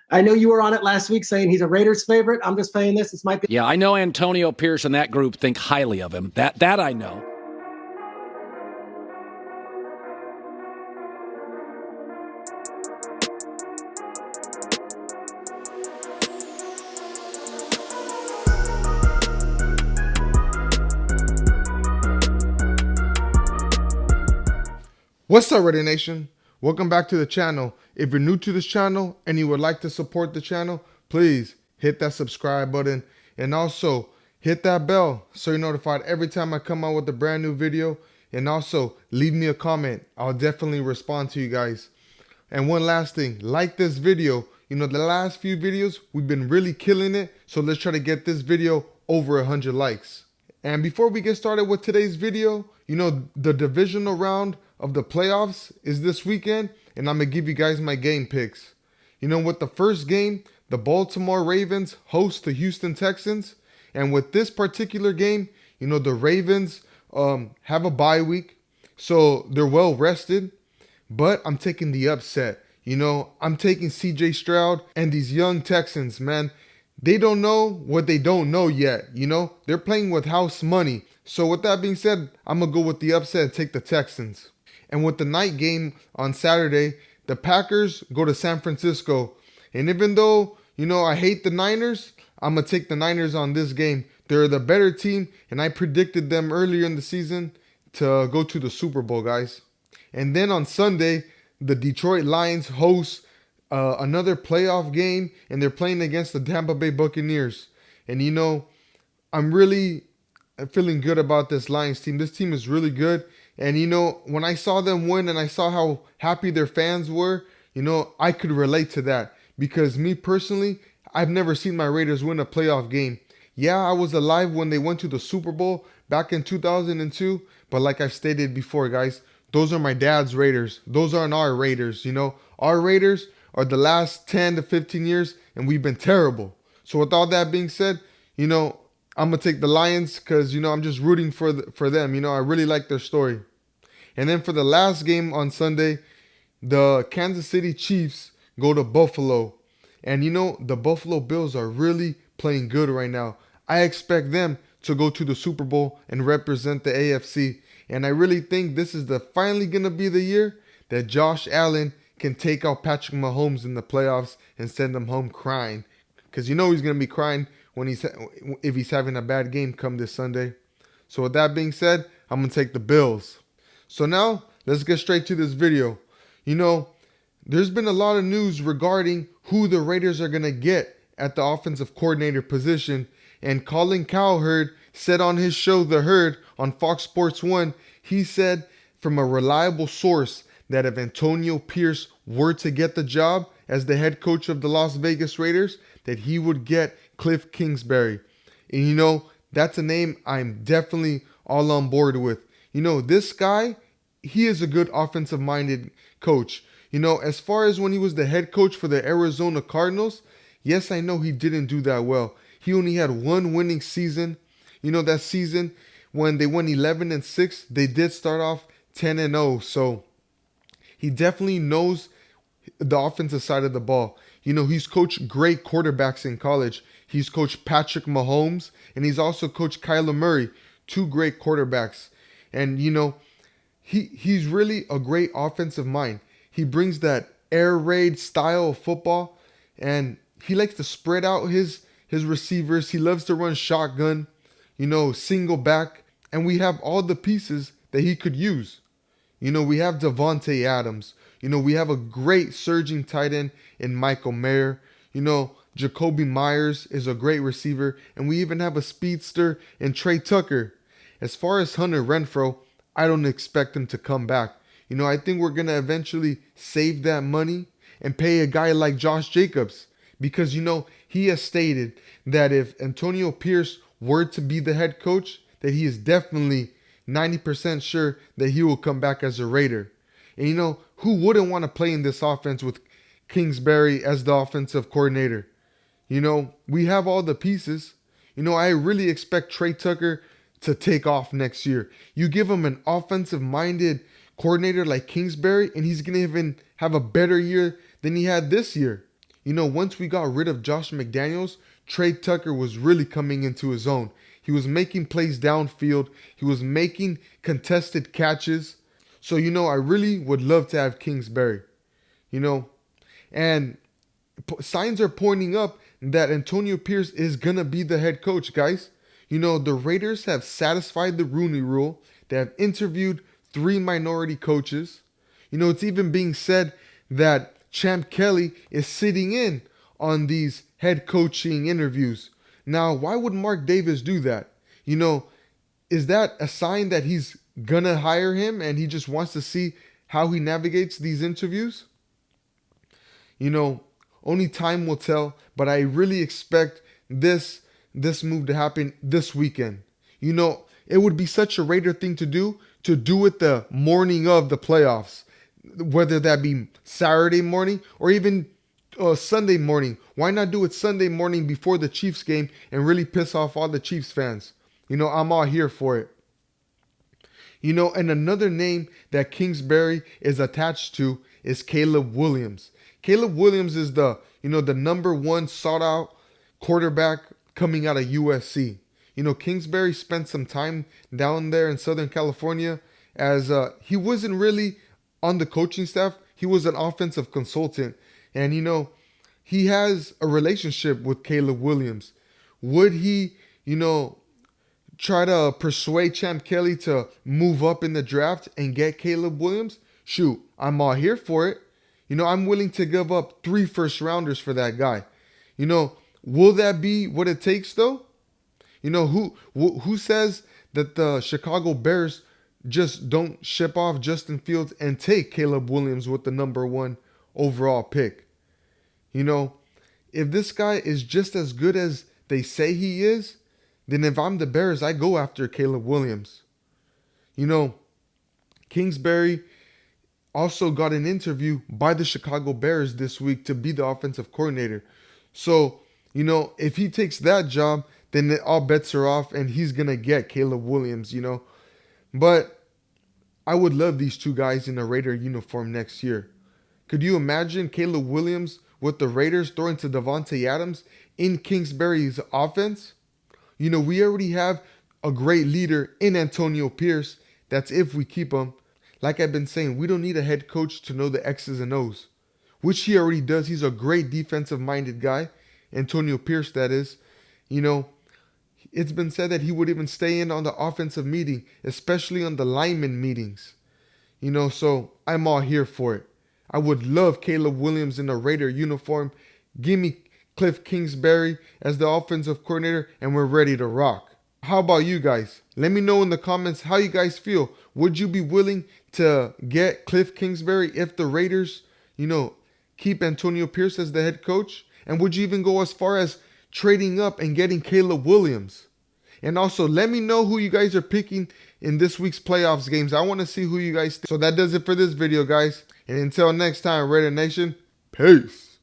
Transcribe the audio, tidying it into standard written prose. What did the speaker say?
I know you were on it last week saying he's a Raiders favorite. I'm just saying this. This might be. Yeah, I know Antonio Pierce and that group think highly of him. That I know. What's up, Raider Nation? Welcome back to the channel. If you're new to this channel and you would like to support the channel, please hit that subscribe button and also hit that bell so you're notified every time I come out with a brand new video. And also leave me a comment. I'll definitely respond to you guys. And one last thing, like this video. You know, the last few videos, we've been really killing it. So let's try to get this video over 100 likes. And before we get started with today's video, you know, the divisional round of the playoffs is this weekend, and I'm going to give you guys my game picks. You know, with the first game, the Baltimore Ravens host the Houston Texans. And with this particular game, you know, the Ravens have a bye week, so they're well rested. But I'm taking the upset. You know, I'm taking CJ Stroud and these young Texans, man. They don't know what they don't know yet. You know, they're playing with house money. So with that being said, I'm going to go with the upset and take the Texans. And with the night game on Saturday, the Packers go to San Francisco. And even though, you know, I hate the Niners, I'm going to take the Niners on this game. They're the better team, and I predicted them earlier in the season to go to the Super Bowl, guys. And then on Sunday, the Detroit Lions host another playoff game, and they're playing against the Tampa Bay Buccaneers. And, you know, I'm really feeling good about this Lions team. This team is really good. And, you know, when I saw them win and I saw how happy their fans were, you know, I could relate to that. Because me personally, I've never seen my Raiders win a playoff game. Yeah, I was alive when they went to the Super Bowl back in 2002. But like I've stated before, guys, those are my dad's Raiders. Those aren't our Raiders, you know. Our Raiders are the last 10 to 15 years, and we've been terrible. So with all that being said, you know, I'm going to take the Lions because, you know, I'm just rooting for them. You know, I really like their story. And then for the last game on Sunday, the Kansas City Chiefs go to Buffalo. And, you know, the Buffalo Bills are really playing good right now. I expect them to go to the Super Bowl and represent the AFC. And I really think this is finally going to be the year that Josh Allen can take out Patrick Mahomes in the playoffs and send him home crying. Because you know he's going to be crying if he's having a bad game come this Sunday. So with that being said, I'm going to take the Bills. So now, let's get straight to this video. You know, there's been a lot of news regarding who the Raiders are going to get at the offensive coordinator position. And Colin Cowherd said on his show, The Herd, on Fox Sports 1, he said from a reliable source that if Antonio Pierce were to get the job as the head coach of the Las Vegas Raiders, that he would get Kliff Kingsbury. And you know, that's a name I'm definitely all on board with. You know, this guy, he is a good offensive-minded coach. You know, as far as when he was the head coach for the Arizona Cardinals, yes, I know he didn't do that well. He only had one winning season. You know, that season when they went 11-6, they did start off 10-0. So he definitely knows the offensive side of the ball. You know, he's coached great quarterbacks in college. He's coached Patrick Mahomes, and he's also coached Kyler Murray, two great quarterbacks. And, you know, he's really a great offensive mind. He brings that air raid style of football, and he likes to spread out his receivers. He loves to run shotgun, you know, single back, and we have all the pieces that he could use. You know, we have Devontae Adams. You know, we have a great surging tight end in Michael Mayer. You know, Jacoby Myers is a great receiver. And we even have a speedster in Trey Tucker. As far as Hunter Renfrow, I don't expect him to come back. You know, I think we're going to eventually save that money and pay a guy like Josh Jacobs. Because, you know, he has stated that if Antonio Pierce were to be the head coach, that he is definitely 90% sure that he will come back as a Raider. And, you know, who wouldn't want to play in this offense with Kingsbury as the offensive coordinator? You know, we have all the pieces. You know, I really expect Trey Tucker to take off next year. You give him an offensive-minded coordinator like Kingsbury, and he's going to even have a better year than he had this year. once we got rid of Josh McDaniels, Trey Tucker was really coming into his own. He was making plays downfield. He was making contested catches. So, I really would love to have Kingsbury, and signs are pointing up that Antonio Pierce is going to be the head coach, guys. The Raiders have satisfied the Rooney Rule. They have interviewed 3 minority coaches. It's even being said that Champ Kelly is sitting in on these head coaching interviews. Now, why would Mark Davis do that? Is that a sign that he's going to hire him and he just wants to see how he navigates these interviews? Only time will tell, but I really expect this move to happen this weekend. It would be such a Raider thing to do it the morning of the playoffs, whether that be Saturday morning or even Sunday morning. Why not do it Sunday morning before the Chiefs game and really piss off all the Chiefs fans? I'm all here for it. And another name that Kingsbury is attached to is Caleb Williams. Caleb Williams is the number 1 sought out quarterback coming out of USC. Kingsbury spent some time down there in Southern California as he wasn't really on the coaching staff. He was an offensive consultant. And, he has a relationship with Caleb Williams. Would he, try to persuade Champ Kelly to move up in the draft and get Caleb Williams? Shoot, I'm all here for it. I'm willing to give up 3 first-rounders for that guy. Will that be what it takes, though? Who says that the Chicago Bears just don't ship off Justin Fields and take Caleb Williams with the number 1 overall pick? If this guy is just as good as they say he is, then if I'm the Bears, I go after Caleb Williams. Kingsbury also got an interview by the Chicago Bears this week to be the offensive coordinator. So, if he takes that job, then all bets are off and he's going to get Caleb Williams, But I would love these 2 guys in a Raider uniform next year. Could you imagine Caleb Williams with the Raiders throwing to Davante Adams in Kingsbury's offense? We already have a great leader in Antonio Pierce. That's if we keep him. Like I've been saying, we don't need a head coach to know the X's and O's, which he already does. He's a great defensive-minded guy. Antonio Pierce, that is. It's been said that he would even stay in on the offensive meeting, especially on the lineman meetings. So I'm all here for it. I would love Caleb Williams in a Raider uniform. Give me Kliff Kingsbury as the offensive coordinator, and we're ready to rock. How about you guys? Let me know in the comments how you guys feel. Would you be willing to get Kliff Kingsbury if the Raiders, keep Antonio Pierce as the head coach? And would you even go as far as trading up and getting Caleb Williams? And also, let me know who you guys are picking in this week's playoffs games. I want to see who you guys think. So that does it for this video, guys. And until next time, Raider Nation, peace.